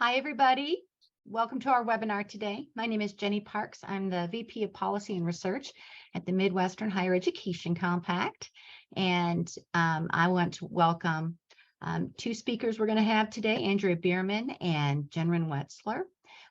Hi, everybody. Welcome to our webinar today. My name is Jenny Parks. I'm the VP of Policy and Research at the Midwestern Higher Education Compact. And I want to welcome two speakers we're going to have today, Andrea Bierman and Jenren Wetzler.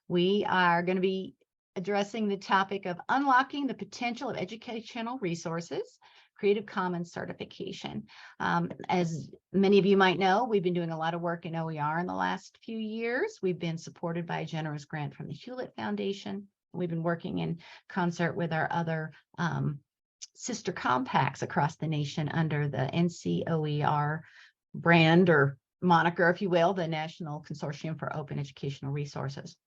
We are going to be addressing the topic of unlocking the potential of educational resources, Creative Commons certification. As many of you might know, we've been doing a lot of work in OER in the last few years. We've been supported by a generous grant from the Hewlett Foundation. We've been working in concert with our other sister compacts across the nation under the NCOER brand or moniker, if you will, the National Consortium for Open Educational Resources.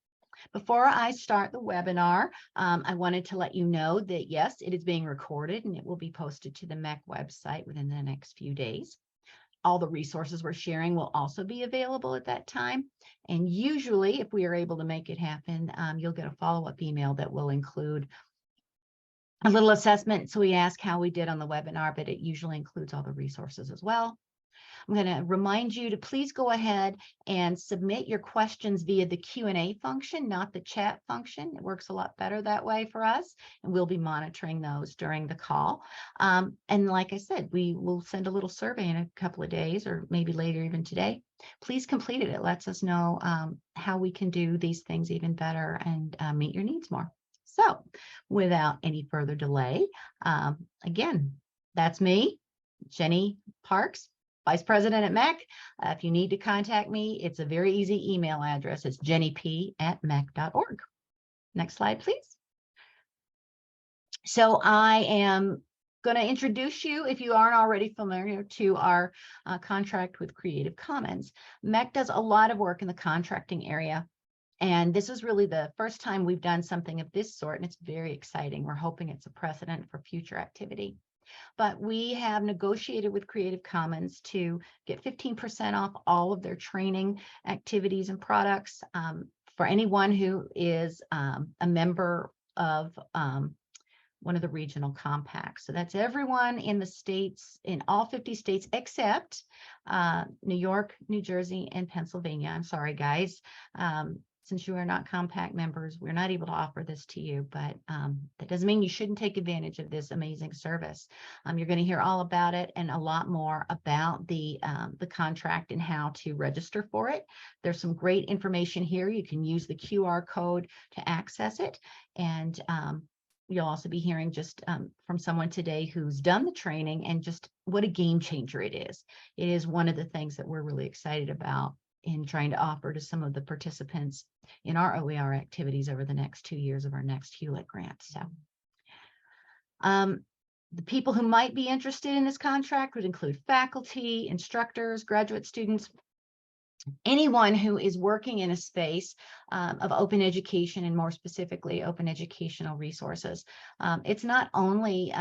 Before I start the webinar, I wanted to let you know that, yes, it is being recorded and it will be posted to the MEC website within the next few days. All the resources we're sharing will also be available at that time. And usually, if we are able to make it happen, you'll get a follow-up email that will include a little assessment. So we ask how we did on the webinar, but it usually includes all the resources as well. I'm going to remind you to please go ahead and submit your questions via the Q&A function, not the chat function. It works a lot better that way for us, and we'll be monitoring those during the call. And like I said, we will send a little survey in a couple of days or maybe later even today. Please complete it. It lets us know how we can do these things even better and meet your needs more. So without any further delay, again, that's me, Jenny Parks, Vice President at MEC. If you need to contact me, it's a very easy email address. It's jennyp@mec.org. Next slide, please. So I am going to introduce you, if you aren't already familiar, to our contract with Creative Commons. MEC does a lot of work in the contracting area. And this is really the first time we've done something of this sort, and it's very exciting. We're hoping it's a precedent for future activity. But we have negotiated with Creative Commons to get 15% off all of their training activities and products for anyone who is a member of one of the regional compacts. So that's everyone in the states, in all 50 states, except New York, New Jersey, and Pennsylvania. I'm sorry, guys. Since you are not compact members, we're not able to offer this to you, but that doesn't mean you shouldn't take advantage of this amazing service. You're going to hear all about it and a lot more about the contract and how to register for it. There's some great information here. You can use the QR code to access it. And you'll also be hearing just from someone today who's done the training and just what a game changer it is. It is one of the things that we're really excited about in trying to offer to some of the participants in our OER activities over the next 2 years of our next Hewlett grant. So the people who might be interested in this contract would include faculty, instructors, graduate students, anyone who is working in a space of open education and more specifically open educational resources. It's not only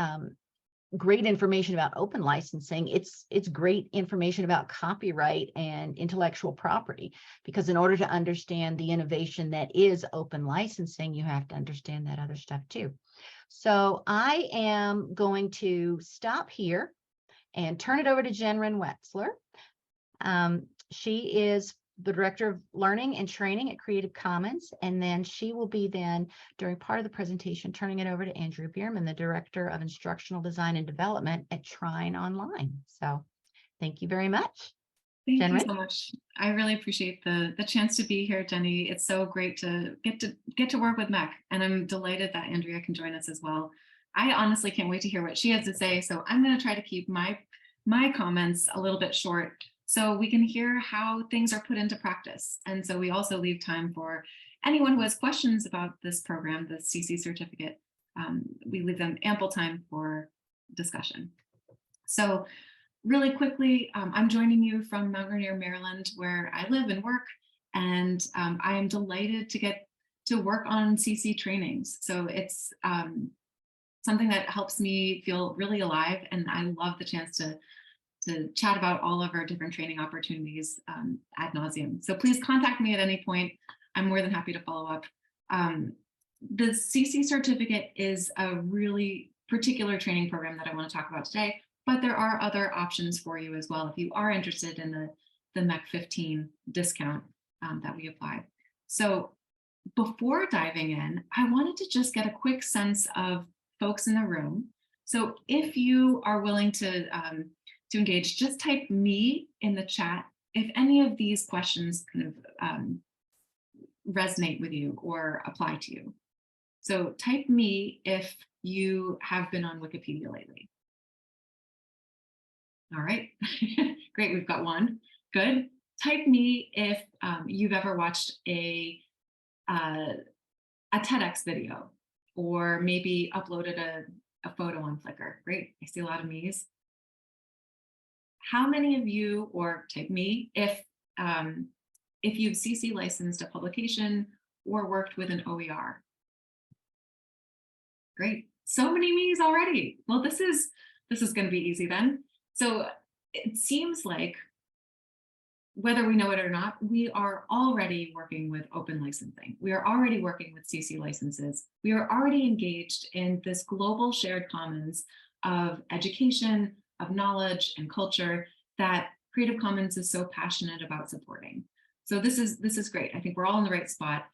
great information about open licensing, it's great information about copyright and intellectual property, because in order to understand the innovation that is open licensing, you have to understand that other stuff too. So I am going to stop here and turn it over to Jenren Wetzler. She is the Director of Learning and Training at Creative Commons, and then she will be during part of the presentation, turning it over to Andrea Bierman, the Director of Instructional Design and Development at Trine Online. So thank you very much. Thank you so much. I really appreciate the chance to be here, Jenny. It's so great to get to work with MEC, and I'm delighted that Andrea can join us as well. I honestly can't wait to hear what she has to say, so I'm going to try to keep my comments a little bit short, so we can hear how things are put into practice. And so we also leave time for anyone who has questions about this program, the CC certificate. We leave them ample time for discussion. So really quickly, I'm joining you from Mount Rainier, Maryland, where I live and work. And I am delighted to get to work on CC trainings. So it's something that helps me feel really alive. And I love the chance to chat about all of our different training opportunities ad nauseum. So please contact me at any point. I'm more than happy to follow up. The CC certificate is a really particular training program that I want to talk about today, but there are other options for you as well if you are interested in the MEC 15 discount that we apply. So before diving in, I wanted to just get a quick sense of folks in the room. So if you are willing to engage, just type me in the chat if any of these questions kind of resonate with you or apply to you. So type me if you have been on Wikipedia lately. All right, great, we've got one. Good. Type me if you've ever watched a TEDx video, or maybe uploaded a photo on Flickr. Great, I see a lot of me's. How many of you, or type me, if you've CC licensed a publication or worked with an OER? Great, so many me's already. Well, this is going to be easy then. So it seems like, whether we know it or not, we are already working with open licensing. We are already working with CC licenses. We are already engaged in this global shared commons of education, of knowledge and culture that Creative Commons is so passionate about supporting. So this is great. I think we're all in the right spot.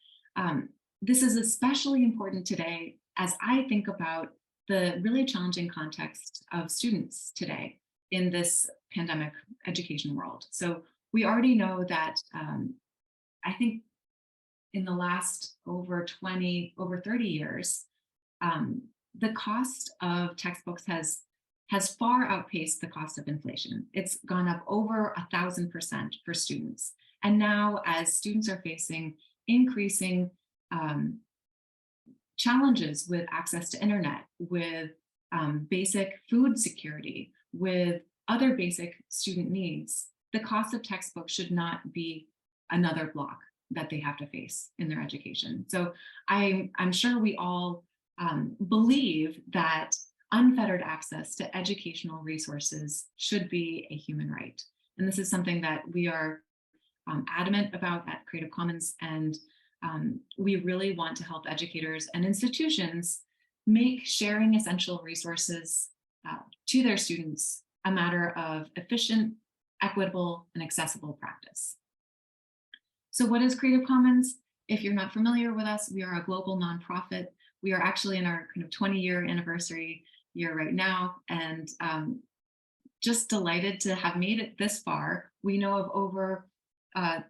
This is especially important today as I think about the really challenging context of students today in this pandemic education world. So we already know that I think in the last over 30 years, the cost of textbooks has far outpaced the cost of inflation. It's gone up over 1,000% for students. And now, as students are facing increasing challenges with access to internet, with basic food security, with other basic student needs, the cost of textbooks should not be another block that they have to face in their education. So I'm sure we all believe that unfettered access to educational resources should be a human right. And this is something that we are adamant about at Creative Commons, and we really want to help educators and institutions make sharing essential resources to their students a matter of efficient, equitable, and accessible practice. So what is Creative Commons? If you're not familiar with us, we are a global nonprofit. We are actually in our kind of 20-year anniversary year right now, and just delighted to have made it this far. We know of over I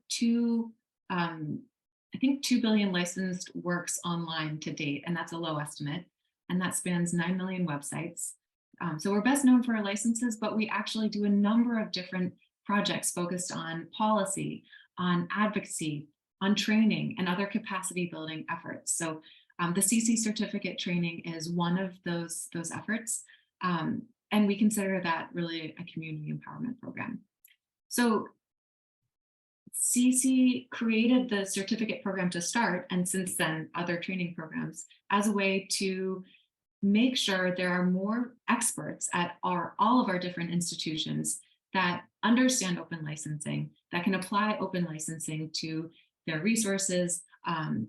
think 2 billion licensed works online to date, and that's a low estimate, and that spans 9 million websites. So we're best known for our licenses, but we actually do a number of different projects focused on policy, on advocacy, on training, and other capacity building efforts. So the CC certificate training is one of those efforts, and we consider that really a community empowerment program. So CC created the certificate program to start, and since then other training programs, as a way to make sure there are more experts at all of our different institutions that understand open licensing, that can apply open licensing to their resources,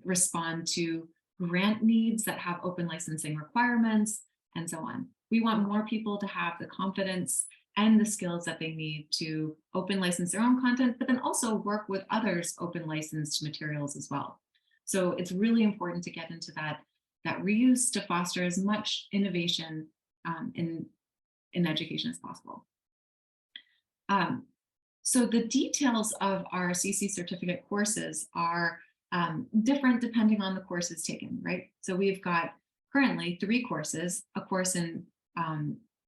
respond to grant needs that have open licensing requirements, and so on. We want more people to have the confidence and the skills that they need to open license their own content, but then also work with others' open licensed materials as well. So it's really important to get into that reuse to foster as much innovation in education as possible. So the details of our CC certificate courses are different depending on the courses taken, right? So we've got currently 3 courses, a course in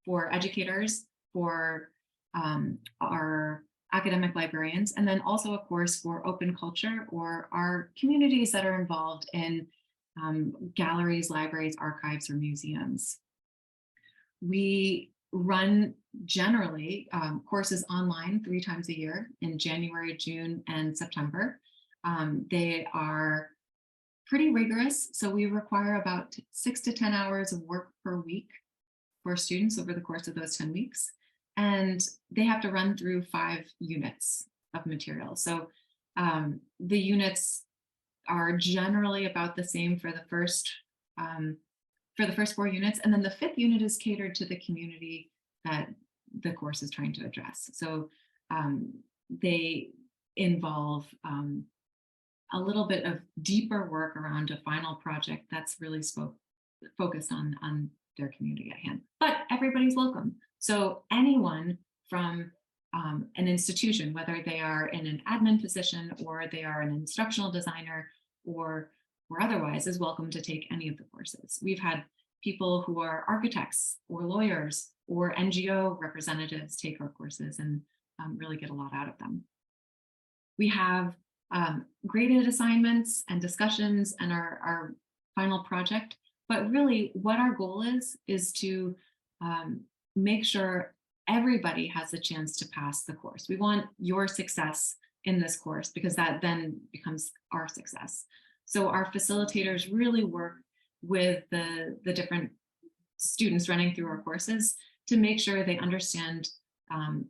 for educators, for our academic librarians, and then also a course for open culture, or our communities that are involved in galleries, libraries, archives, or museums. We run generally courses online 3 times a year in January, June, and September. They are pretty rigorous, so we require about 6 to 10 hours of work per week for students over the course of those 10 weeks. And they have to run through 5 units of material. So the units are generally about the same for the first 4 units, and then the 5th unit is catered to the community that the course is trying to address. So they involve a little bit of deeper work around a final project that's really focused on their community at hand. But everybody's welcome. So anyone from an institution, whether they are in an admin position or they are an instructional designer or otherwise, is welcome to take any of the courses. We've had people who are architects or lawyers or NGO representatives take our courses and really get a lot out of them. We have graded assignments and discussions and our final project. But really what our goal is to make sure everybody has a chance to pass the course. We want your success in this course because that then becomes our success. So our facilitators really work with the different students running through our courses to make sure they understand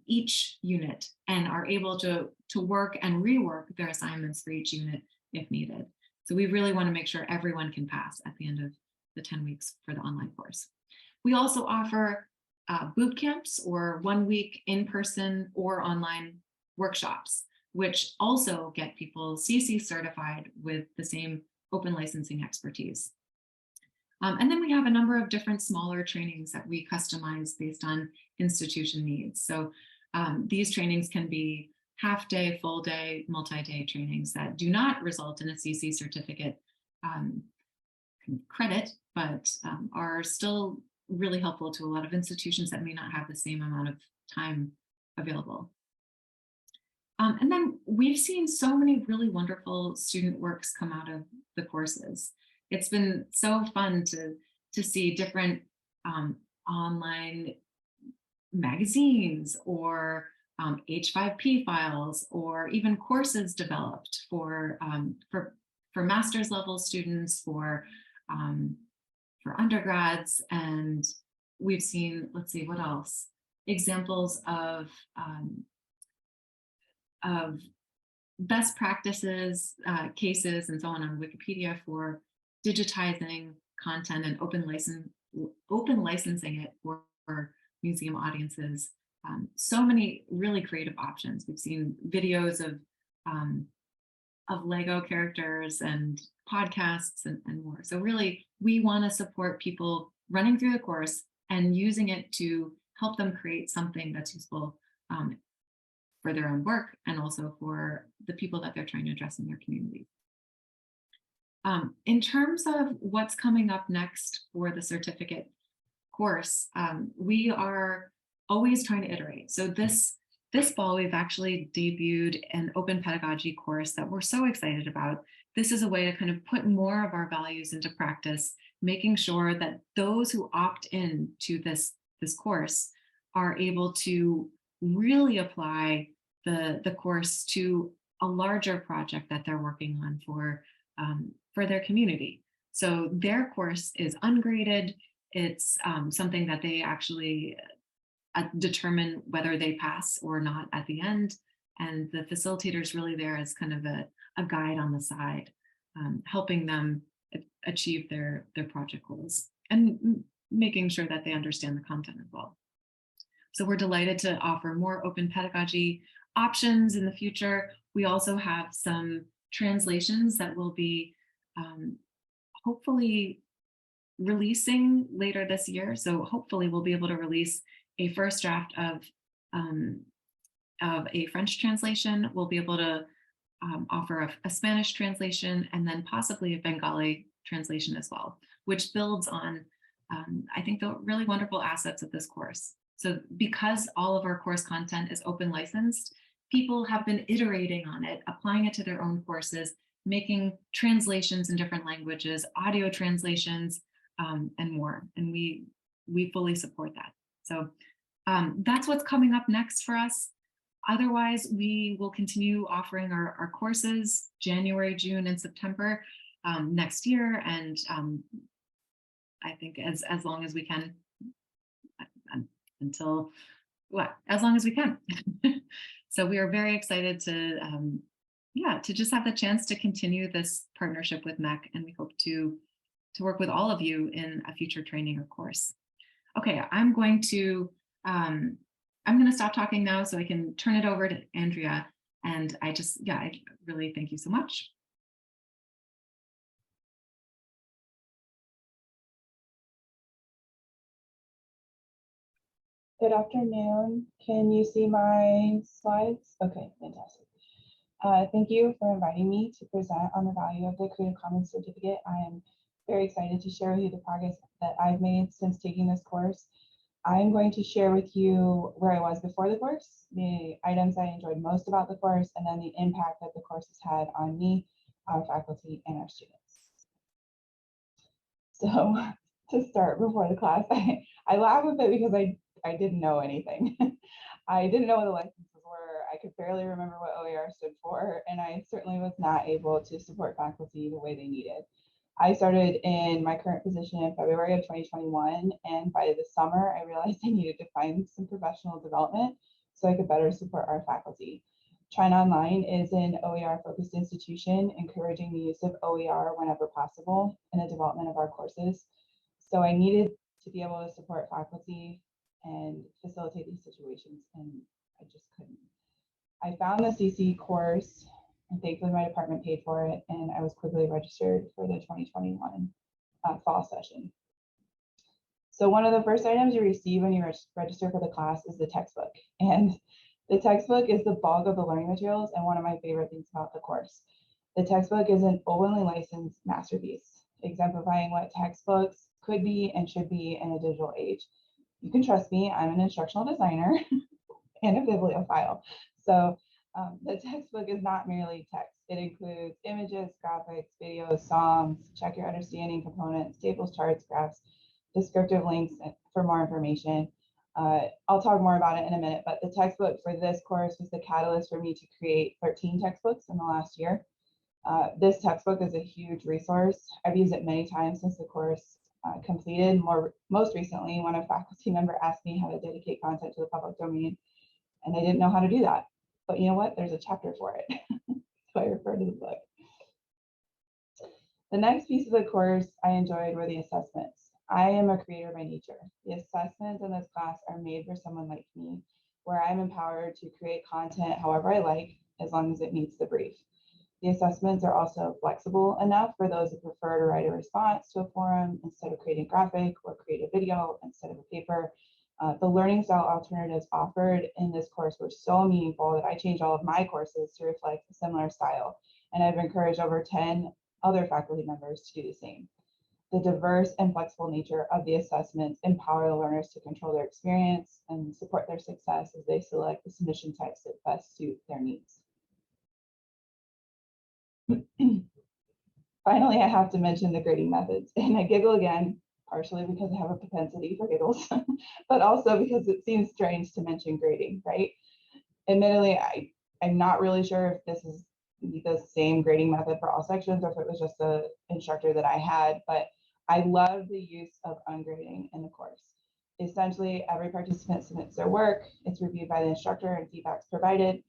each unit and are able to work and rework their assignments for each unit if needed. So we really want to make sure everyone can pass at the end of the 10 weeks for the online course. We also offer boot camps or 1 week in-person or online workshops, which also get people CC certified with the same open licensing expertise. And then we have a number of different smaller trainings that we customize based on institution needs. So these trainings can be half day, full day, multi-day trainings that do not result in a CC certificate credit, but are still really helpful to a lot of institutions that may not have the same amount of time available. And then we've seen so many really wonderful student works come out of the courses. It's been so fun to see different online magazines or H5P files or even courses developed for master's level students, for undergrads. And we've seen, let's see, what else? Examples of best practices, cases, and so on Wikipedia for digitizing content and open licensing it for museum audiences. So many really creative options. We've seen videos of Lego characters and podcasts and more. So really, we want to support people running through the course and using it to help them create something that's useful for their own work and also for the people that they're trying to address in their community. In terms of what's coming up next for the certificate course, we are always trying to iterate. So this fall, we've actually debuted an open pedagogy course that we're so excited about. This is a way to kind of put more of our values into practice, making sure that those who opt in to this course are able to really apply the course to a larger project that they're working on for their community. So their course is ungraded. It's something that they actually determine whether they pass or not at the end. And the facilitator is really there as kind of a guide on the side, helping them achieve their project goals and making sure that they understand the content as well. So we're delighted to offer more open pedagogy options in the future. We also have some translations that will be hopefully releasing later this year. So hopefully we'll be able to release a first draft of a French translation. We'll be able to offer a Spanish translation and then possibly a Bengali translation as well, which builds on, I think, the really wonderful assets of this course. So because all of our course content is open licensed, people have been iterating on it, applying it to their own courses, making translations in different languages, audio translations, and more. And we fully support that. So that's what's coming up next for us. Otherwise, we will continue offering our courses January, June, and September next year. And I think as long as we can, until as long as we can. So we are very excited to just have the chance to continue this partnership with MEC, and we hope to work with all of you in a future training or course. Okay, I'm going to stop talking now so I can turn it over to Andrea. And I really thank you so much. Good afternoon. Can you see my slides? Okay, fantastic. Thank you for inviting me to present on the value of the Creative Commons certificate. I am very excited to share with you the progress that I've made since taking this course. I'm going to share with you where I was before the course, the items I enjoyed most about the course, and then the impact that the course has had on me, our faculty, and our students. So to start before the class, I laugh a bit because I didn't know anything. I didn't know what the licenses were. I could barely remember what OER stood for, and I certainly was not able to support faculty the way they needed. I started in my current position in February of 2021, and by the summer, I realized I needed to find some professional development so I could better support our faculty. China Online is an OER-focused institution encouraging the use of OER whenever possible in the development of our courses. So I needed to be able to support faculty and facilitate these situations, and I just couldn't. I found the CC course, and thankfully my department paid for it, and I was quickly registered for the 2021 fall session. So one of the first items you receive when you register for the class is the textbook, and the textbook is the bulk of the learning materials and one of my favorite things about the course. The textbook is an openly licensed masterpiece, exemplifying what textbooks could be and should be in a digital age. You can trust me, I'm an instructional designer and a bibliophile. So the textbook is not merely text. It includes images, graphics, videos, songs, check your understanding components, tables, charts, graphs, descriptive links for more information. I'll talk more about it in a minute, but the textbook for this course was the catalyst for me to create 13 textbooks in the last year. This textbook is a huge resource. I've used it many times since the course completed. Most recently, when a faculty member asked me how to dedicate content to the public domain, and I didn't know how to do that. But you know what? There's a chapter for it. So I refer to the book. The next piece of the course I enjoyed were the assessments. I am a creator by nature. The assessments in this class are made for someone like me, where I'm empowered to create content however I like, as long as it meets the brief. The assessments are also flexible enough for those who prefer to write a response to a forum instead of creating graphic, or create a video instead of a paper. The learning style alternatives offered in this course were so meaningful that I changed all of my courses to reflect a similar style. And I've encouraged over 10 other faculty members to do the same. The diverse and flexible nature of the assessments empower the learners to control their experience and support their success as they select the submission types that best suit their needs. Finally, I have to mention the grading methods, and I giggle again, partially because I have a propensity for giggles, but also because it seems strange to mention grading, right? Admittedly, I'm not really sure if this is the same grading method for all sections or if it was just the instructor that I had, but I love the use of ungrading in the course. Essentially, every participant submits their work, it's reviewed by the instructor and feedback's provided.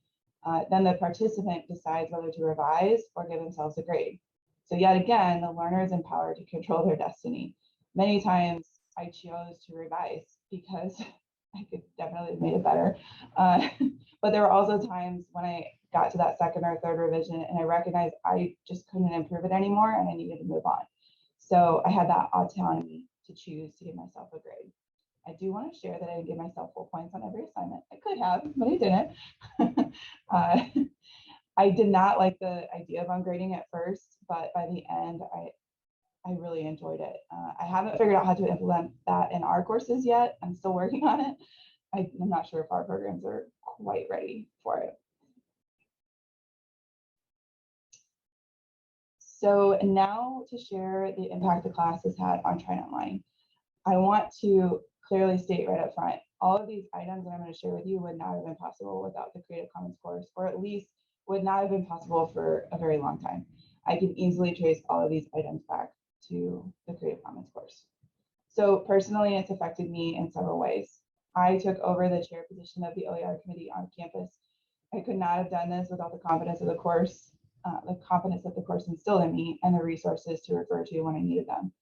Then the participant decides whether to revise or give themselves a grade. So yet again, the learner is empowered to control their destiny. Many times I chose to revise because I could definitely have made it better. But there were also times when I got to that second or third revision and I recognized I just couldn't improve it anymore and I needed to move on. So I had that autonomy to choose to give myself a grade. I do want to share that I didn't give myself full points on every assignment. I could have, but I didn't. I did not like the idea of ungrading at first, but by the end, I really enjoyed it. I haven't figured out how to implement that in our courses yet. I'm still working on it. I'm not sure if our programs are quite ready for it. So now to share the impact the class has had on China Online. I want to clearly state right up front, all of these items that I'm going to share with you would not have been possible without the Creative Commons course, or at least would not have been possible for a very long time. I can easily trace all of these items back to the Creative Commons course. So personally, it's affected me in several ways. I took over the chair position of the OER committee on campus. I could not have done this without the confidence of the course, the confidence that the course instilled in me, and the resources to refer to when I needed them.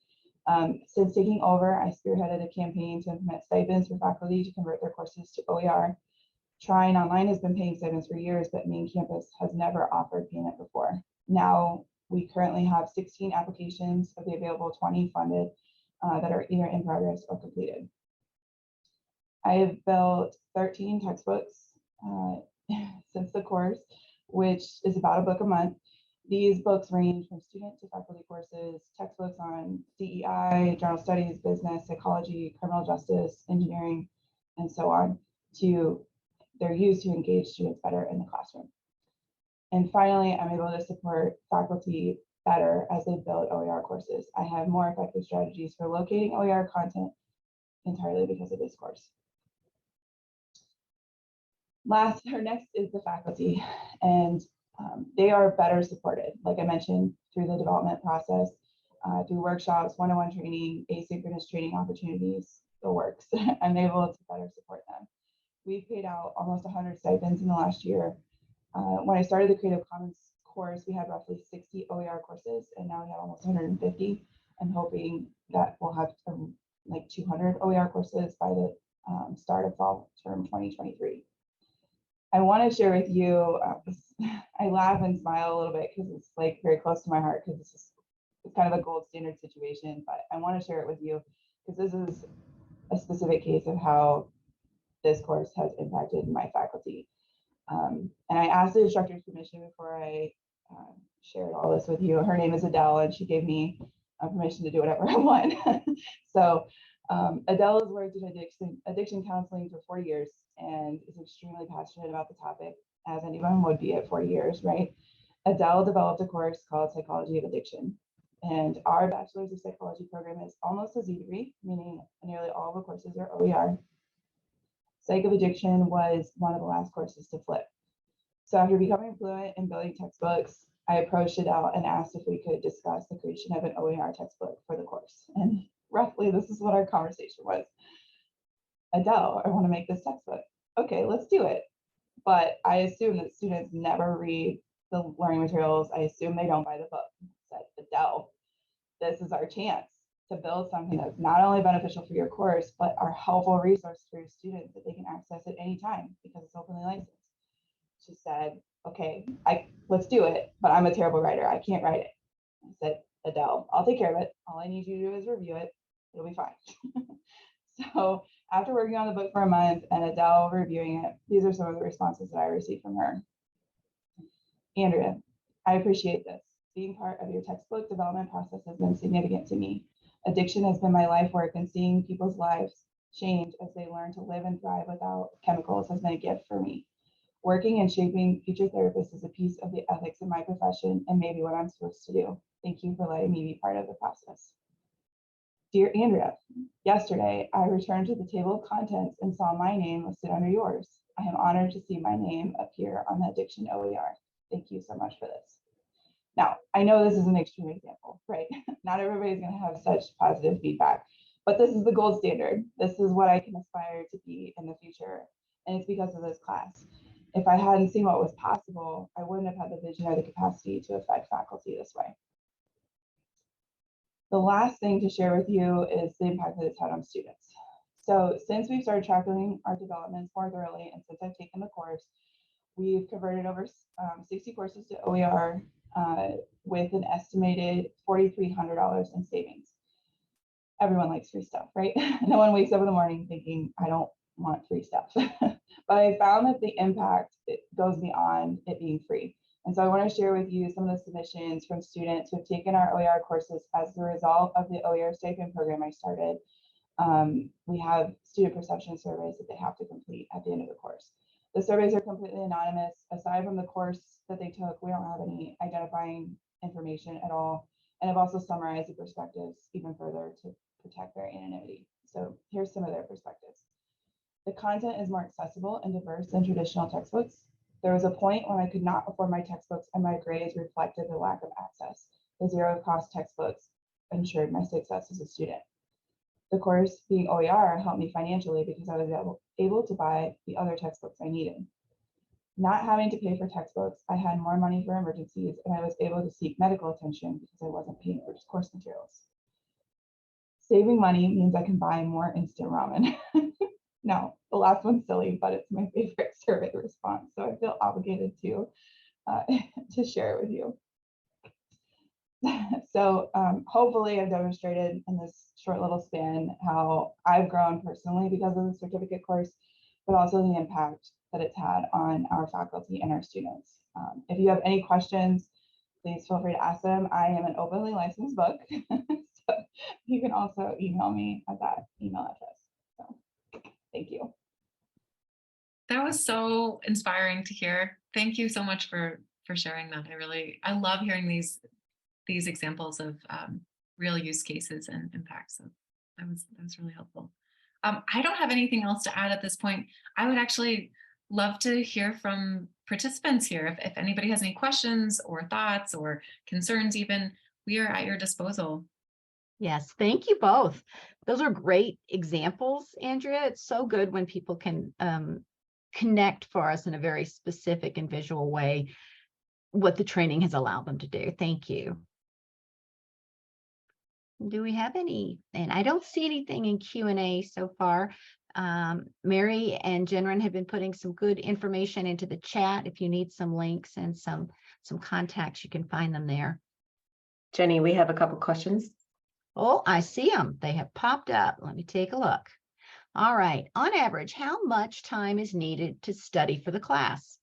Since taking over, I spearheaded a campaign to implement stipends for faculty to convert their courses to OER. Trying Online has been paying stipends for years, but main campus has never offered payment before. Now, we currently have 16 applications of the available 20 funded that are either in progress or completed. I have built 13 textbooks since the course, which is about a book a month. These books range from student to faculty courses, textbooks on DEI, general studies, business, psychology, criminal justice, engineering, and so on, to they're used to engage students better in the classroom. And finally, I'm able to support faculty better as they build OER courses. I have more effective strategies for locating OER content entirely because of this course. Next is the faculty, and they are better supported, like I mentioned, through the development process, through workshops, one-on-one training, asynchronous training opportunities, the works. I'm able to better support them. We've paid out almost 100 stipends in the last year. When I started the Creative Commons course, we had roughly 60 OER courses, and now we have almost 150. I'm hoping that we'll have like 200 OER courses by the start of fall term 2023. I want to share with you, I laugh and smile a little bit because it's like very close to my heart, because it's kind of a gold standard situation, but I want to share it with you because this is a specific case of how this course has impacted my faculty. And I asked the instructor's permission before I shared all this with you. Her name is Adele, and she gave me permission to do whatever I want. So Adele has worked in addiction counseling for 4 years and is extremely passionate about the topic, as anyone would be at 4 years, right? Adele developed a course called Psychology of Addiction. And our Bachelor's of Psychology program is almost a Z degree, meaning nearly all the courses are OER. Psych of Addiction was one of the last courses to flip. So after becoming fluent in building textbooks, I approached Adele and asked if we could discuss the creation of an OER textbook for the course. And roughly, this is what our conversation was. Adele, I want to make this textbook. Okay, let's do it. But I assume that students never read the learning materials. I assume they don't buy the book. I said, Adele, this is our chance to build something that's not only beneficial for your course, but are helpful resource for your students that they can access at any time because it's openly licensed. She said, okay, let's do it, but I'm a terrible writer. I can't write it. I said, Adele, I'll take care of it. All I need you to do is review it. It'll be fine. So after working on the book for a month and Adele reviewing it, these are some of the responses that I received from her. Andrea, I appreciate this. Being part of your textbook development process has been significant to me. Addiction has been my life work, and seeing people's lives change as they learn to live and thrive without chemicals has been a gift for me. Working and shaping future therapists is a piece of the ethics in my profession and maybe what I'm supposed to do. Thank you for letting me be part of the process. Dear Andrea, yesterday I returned to the table of contents and saw my name listed under yours. I am honored to see my name appear on the Addiction OER. Thank you so much for this. Now, I know this is an extreme example, right? Not everybody's going to have such positive feedback, but this is the gold standard. This is what I can aspire to be in the future, and it's because of this class. If I hadn't seen what was possible, I wouldn't have had the vision or the capacity to affect faculty this way. The last thing to share with you is the impact that it's had on students. So since we've started tracking our developments more thoroughly, and since I've taken the course, we've converted over 60 courses to OER with an estimated $4,300 in savings. Everyone likes free stuff, right? No one wakes up in the morning thinking, I don't want free stuff. But I found that the impact goes beyond it being free. And so I want to share with you some of the submissions from students who have taken our OER courses as the result of the OER stipend program I started. We have student perception surveys that they have to complete at the end of the course. The surveys are completely anonymous. Aside from the course that they took, we don't have any identifying information at all. And I've also summarized the perspectives even further to protect their anonymity. So here's some of their perspectives. The content is more accessible and diverse than traditional textbooks. There was a point when I could not afford my textbooks and my grades reflected the lack of access. The zero-cost textbooks ensured my success as a student. The course being OER helped me financially because I was able to buy the other textbooks I needed. Not having to pay for textbooks, I had more money for emergencies and I was able to seek medical attention because I wasn't paying for course materials. Saving money means I can buy more instant ramen. Now, the last one's silly, but it's my favorite survey response, so I feel obligated to share it with you. So hopefully I've demonstrated in this short little span how I've grown personally because of the certificate course, but also the impact that it's had on our faculty and our students. If you have any questions, please feel free to ask them. I am an openly licensed book, so you can also email me at that email address. So thank you. That was so inspiring to hear. Thank you so much for sharing that. I love hearing these examples of real use cases and impacts. So that was really helpful. I don't have anything else to add at this point. I would actually love to hear from participants here. If anybody has any questions or thoughts or concerns even, we are at your disposal. Yes, thank you both. Those are great examples, Andrea. It's so good when people can connect for us in a very specific and visual way what the training has allowed them to do. Thank you. Do we have any? And I don't see anything in Q&A so far. Mary and Jenren have been putting some good information into the chat. If you need some links and some contacts, you can find them there. Jenny, we have a couple questions. Oh, I see them. They have popped up. Let me take a look. All right. On average, how much time is needed to study for the class?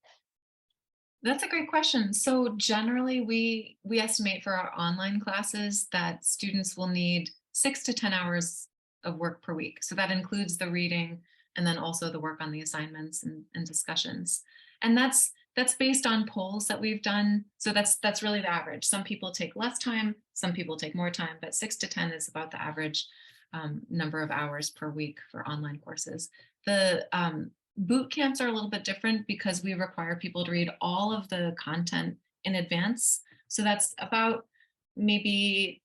That's a great question. So generally, we estimate for our online classes that students will need 6 to 10 hours of work per week. So that includes the reading and then also the work on the assignments and discussions. And that's based on polls that we've done. So that's really the average. Some people take less time, some people take more time, but 6 to 10 is about the average number of hours per week for online courses. The boot camps are a little bit different because we require people to read all of the content in advance. So that's about maybe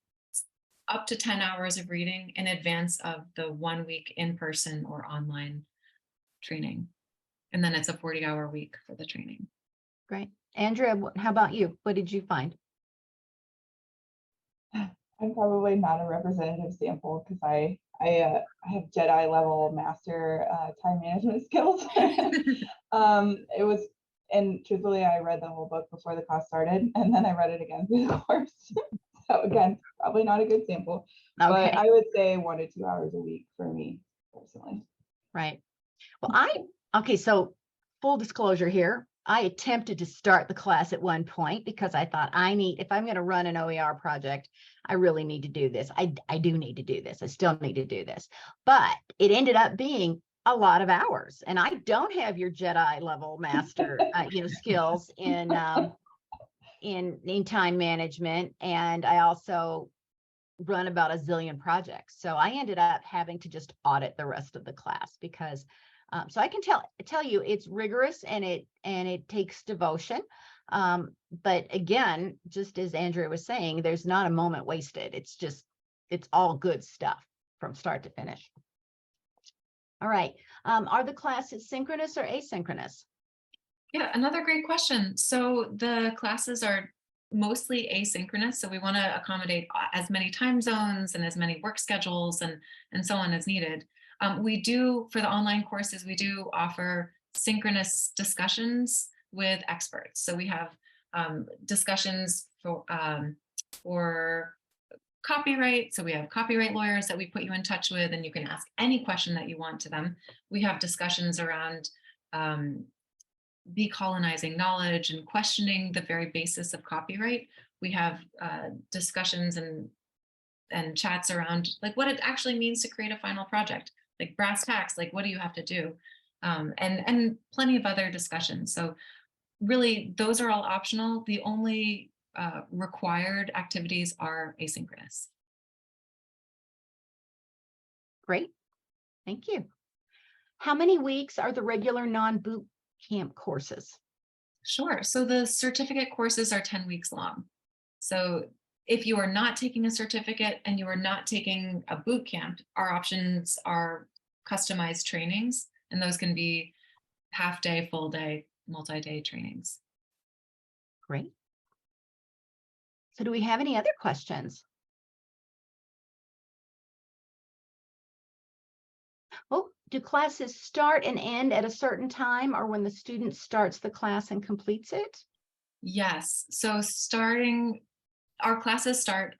up to 10 hours of reading in advance of the 1 week in-person or online training. And then it's a 40-hour week for the training. Great. Andrea, how about you? What did you find? I'm probably not a representative sample because I have Jedi level master time management skills. It was, and truthfully, I read the whole book before the class started, and then I read it again through the course. So again, probably not a good sample, Okay. but I would say 1 to 2 hours a week for me personally. Right. Well, okay, so full disclosure here, I attempted to start the class at one point because I thought if I'm going to run an OER project, I really need to do this. I do need to do this. I still need to do this. But it ended up being a lot of hours. And I don't have your Jedi level master skills in time management. And I also run about a zillion projects. So I ended up having to just audit the rest of the class because so I can tell you it's rigorous and it takes devotion. But again, just as Andrea was saying, there's not a moment wasted. It's all good stuff from start to finish. All right. Are the classes synchronous or asynchronous? Yeah, another great question. So the classes are mostly asynchronous. So we want to accommodate as many time zones and as many work schedules and so on as needed. We do, for the online courses, we do offer synchronous discussions with experts. So we have discussions for copyright. So we have copyright lawyers that we put you in touch with, and you can ask any question that you want to them. We have discussions around decolonizing knowledge and questioning the very basis of copyright. We have discussions and chats around like what it actually means to create a final project, like brass tacks, like what do you have to do, and plenty of other discussions. So really, those are all optional. The only required activities are asynchronous. Great, thank you. How many weeks are the regular non-boot camp courses? Sure. So the certificate courses are 10 weeks long. So if you are not taking a certificate and you are not taking a boot camp, our options are customized trainings, and those can be half day, full day, multi-day trainings. Great. So do we have any other questions? Oh, do classes start and end at a certain time or when the student starts the class and completes it? Yes. So starting our classes start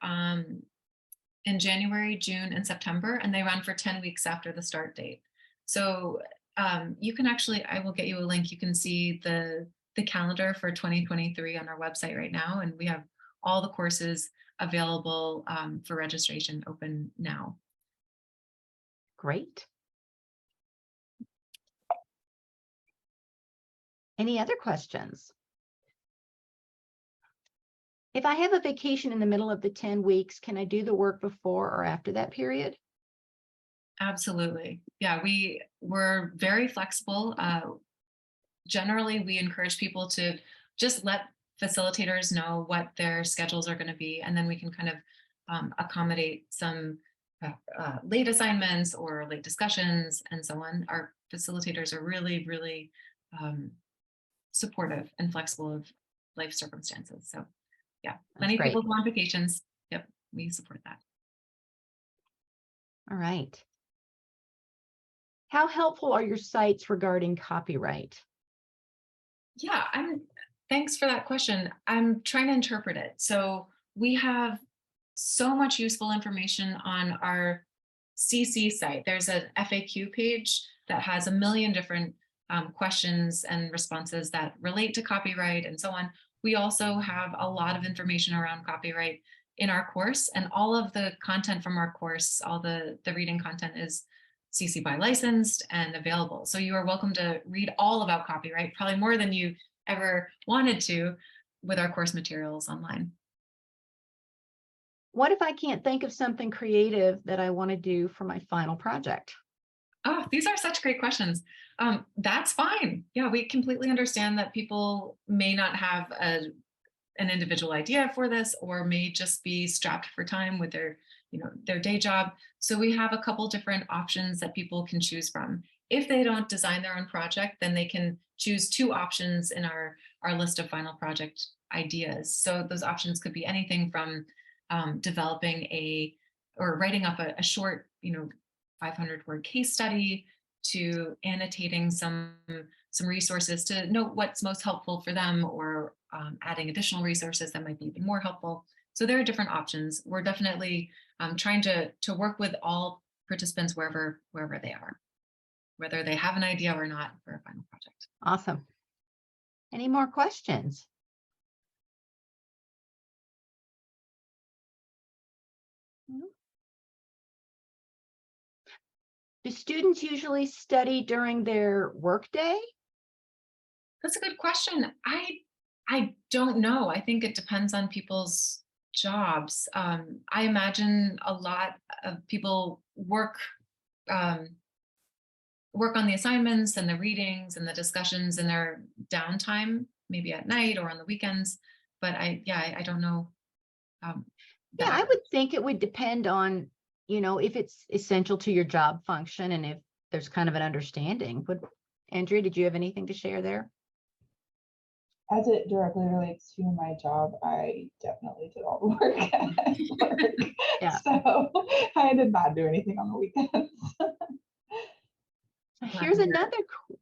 in January, June, and September, and they run for 10 weeks after the start date. So you can actually, I will get you a link. You can see the calendar for 2023 on our website right now, and we have all the courses available for registration open now. Great. Any other questions? If I have a vacation in the middle of the 10 weeks, can I do the work before or after that period? Absolutely. Yeah, we're very flexible. Generally, we encourage people to just let facilitators know what their schedules are going to be, and then we can kind of accommodate some late assignments or late discussions and so on. Our facilitators are really, really supportive and flexible of life circumstances. So yeah, plenty of people go on vacations. Yep, we support that. All right. How helpful are your sites regarding copyright? Yeah, thanks for that question. I'm trying to interpret it. So we have so much useful information on our CC site. There's an FAQ page that has a million different questions and responses that relate to copyright and so on. We also have a lot of information around copyright in our course, and all of the content from our course, all the reading content is CC BY licensed and available. So you are welcome to read all about copyright, probably more than you ever wanted to, with our course materials online. What if I can't think of something creative that I want to do for my final project? Oh, these are such great questions. That's fine. Yeah, we completely understand that people may not have an individual idea for this, or may just be strapped for time with their day job. So we have a couple different options that people can choose from. If they don't design their own project, then they can choose 2 options in our list of final project ideas. So those options could be anything from developing or writing up a short, 500-word case study, to annotating some resources to note what's most helpful for them, or adding additional resources that might be even more helpful. So there are different options. We're definitely trying to work with all participants wherever they are, whether they have an idea or not for a final project. Awesome. Any more questions? Do students usually study during their workday? That's a good question. I don't know. I think it depends on people's jobs. I imagine a lot of people work on the assignments and the readings and the discussions in their downtime, maybe at night or on the weekends. But I don't know. Yeah, I would think it would depend on, if it's essential to your job function and if there's kind of an understanding. But Andrea, did you have anything to share there? As it directly relates to my job, I definitely did all the work at work. Yeah. So I did not do anything on the weekends.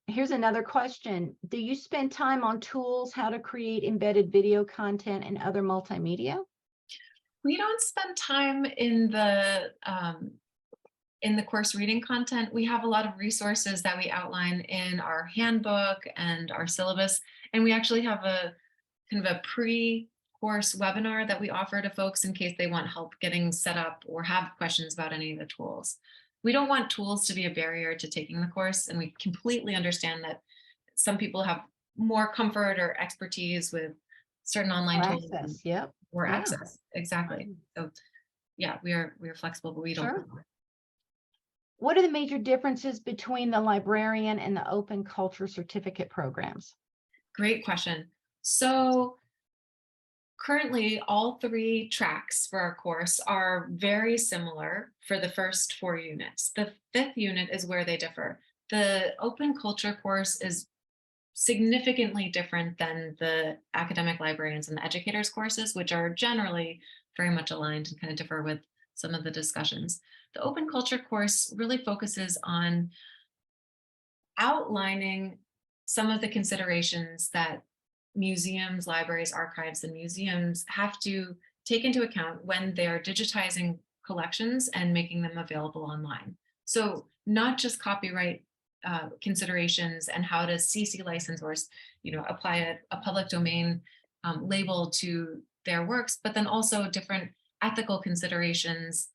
Here's another question. Do you spend time on tools, how to create embedded video content and other multimedia? We don't spend time in the course reading content. We have a lot of resources that we outline in our handbook and our syllabus. And we actually have a kind of a pre-course webinar that we offer to folks in case they want help getting set up or have questions about any of the tools. We don't want tools to be a barrier to taking the course, and we completely understand that some people have more comfort or expertise with certain online tools. Access, yep. Or access, exactly. So yeah, we are flexible, but we don't. Sure. What are the major differences between the librarian and the open culture certificate programs? Great question. So currently, all 3 tracks for our course are very similar for the first 4 units. The 5th unit is where they differ. The open culture course is significantly different than the academic librarians and the educators courses, which are generally very much aligned and kind of differ with some of the discussions. The open culture course really focuses on outlining some of the considerations that museums, libraries, archives, and museums have to take into account when they're digitizing collections and making them available online. So not just copyright considerations and how does CC licensors, apply a public domain label to their works, but then also different ethical considerations,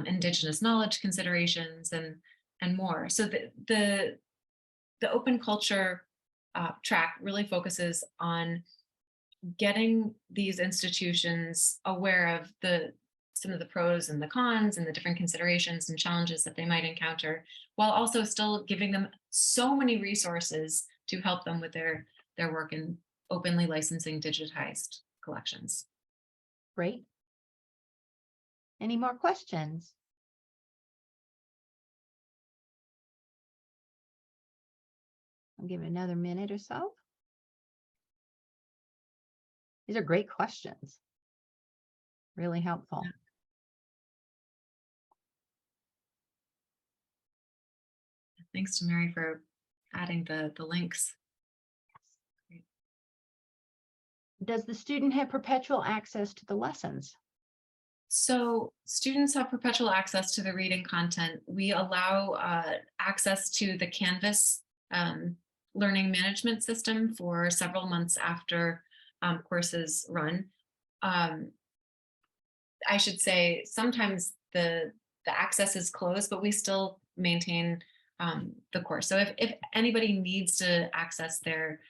indigenous knowledge considerations, and more. So the open culture track really focuses on getting these institutions aware of some of the pros and the cons and the different considerations and challenges that they might encounter, while also still giving them so many resources to help them with their work in openly licensing digitized collections. Great. Any more questions? I'll give it another minute or so. These are great questions. Really helpful. Yeah. Thanks to Mary for adding the links. Great. Does the student have perpetual access to the lessons? So students have perpetual access to the reading content. We allow access to the Canvas learning management system for several months after courses run. I should say sometimes the access is closed, but we still maintain the course. So if anybody needs to access their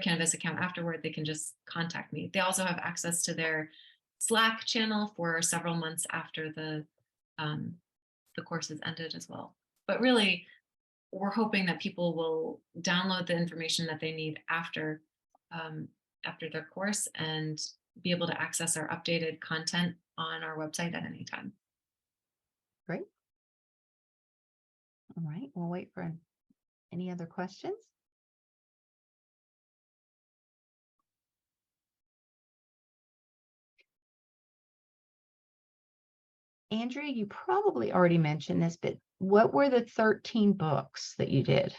Canvas account afterward, they can just contact me. They also have access to their Slack channel for several months after the course is ended as well. But really, we're hoping that people will download the information that they need after their course and be able to access our updated content on our website at any time. Great. All right, we'll wait for any other questions. Andrea, you probably already mentioned this, but what were the 13 books that you did?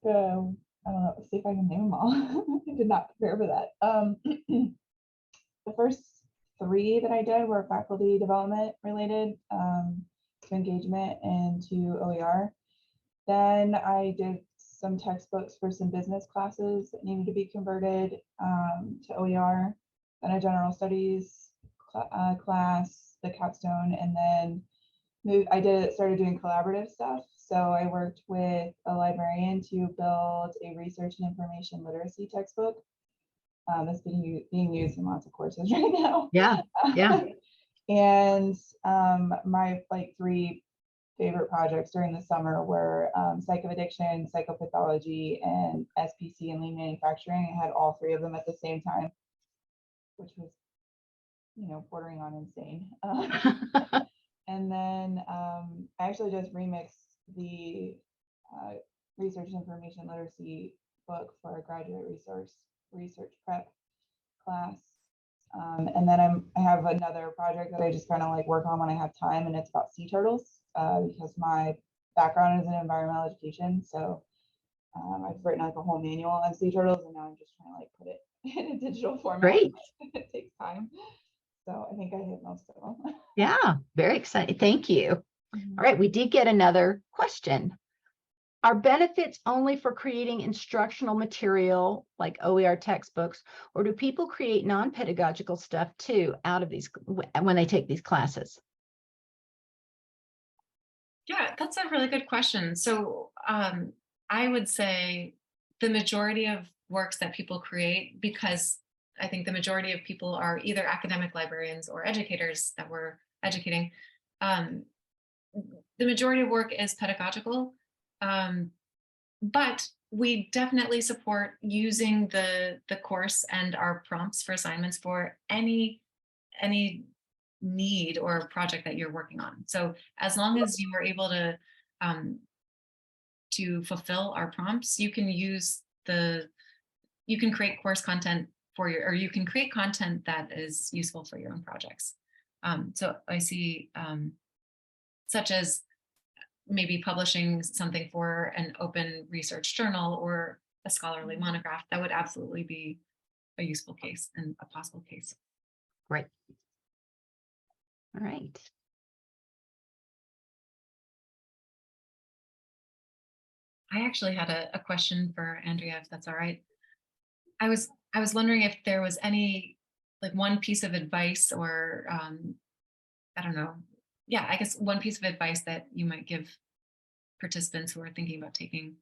So I don't know, see if I can name them all. I did not prepare for that. The first 3 that I did were faculty development related, to engagement and to OER. Then I did some textbooks for some business classes that needed to be converted to OER, then a general studies class, the capstone, and then started doing collaborative stuff. So I worked with a librarian to build a research and information literacy textbook that's being used in lots of courses right now. Yeah. And my 3 favorite projects during the summer were psychoaddiction, psychopathology, and SPC and lean manufacturing. I had all 3 of them at the same time, which was, bordering on insane. And then I actually just remixed the research information literacy book for a graduate research prep class. And then I have another project that I just kind of work on when I have time, and it's about sea turtles because my background is in environmental education. So I've written a whole manual on sea turtles, and now I'm just trying to put it in a digital format. Great. It takes time. So I think I hit most of them. Yeah, very exciting. Thank you. All right, we did get another question. Are benefits only for creating instructional material like OER textbooks, or do people create non-pedagogical stuff too out of these when they take these classes? Yeah, that's a really good question. So I would say the majority of works that people create, because I think the majority of people are either academic librarians or educators that we're educating, the majority of work is pedagogical. But we definitely support using the course and our prompts for assignments for any need or project that you're working on. So as long as you are able to fulfill our prompts, you can create course content or you can create content that is useful for your own projects. So I see such as maybe publishing something for an open research journal or a scholarly monograph, that would absolutely be a useful case and a possible case. Great. All right. I actually had a question for Andrea, if that's all right. I was wondering if there was any, like, one piece of advice or I don't know. Yeah, I guess one piece of advice that you might give participants who are thinking about taking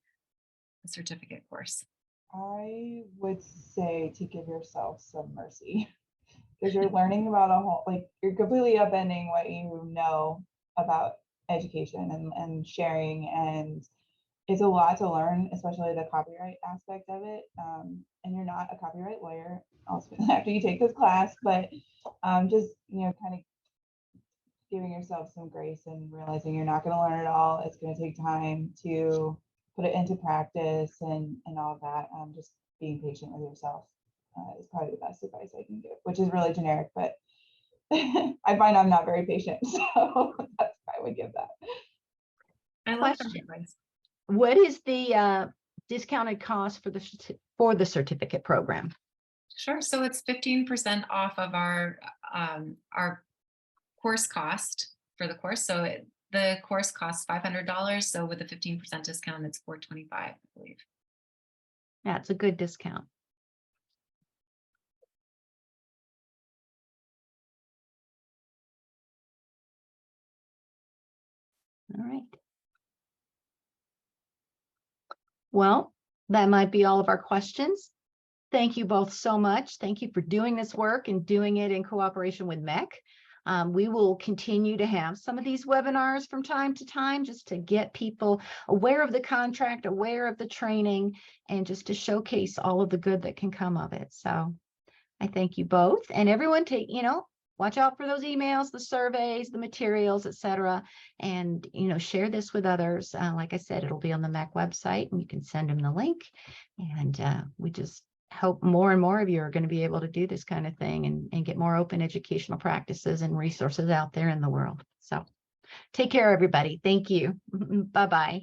a certificate course. I would say to give yourself some mercy because you're learning about a whole, like, you're completely upending what you know about education and sharing, and it's a lot to learn, especially the copyright aspect of it. And you're not a copyright lawyer also after you take this class, but just, kind of giving yourself some grace and realizing you're not going to learn it all. It's going to take time to put it into practice and all of that. Just being patient with yourself is probably the best advice I can give, which is really generic, but I find I'm not very patient. So that's why I would give that. I love that Question. advice. What is the discounted cost for the certificate program? Sure. So it's 15% off of our course cost for the course. So the course costs $500. So with a 15% discount, it's $425, I believe. Yeah, it's a good discount. All right. Well, that might be all of our questions. Thank you both so much. Thank you for doing this work and doing it in cooperation with MEC. We will continue to have some of these webinars from time to time just to get people aware of the contract, aware of the training, and just to showcase all of the good that can come of it. So I thank you both, and everyone watch out for those emails, the surveys, the materials, etc. And, share this with others. Like I said, it'll be on the MEC website and you can send them the link. And we just hope more and more of you are going to be able to do this kind of thing and get more open educational practices and resources out there in the world. So take care, everybody. Thank you. Bye-bye.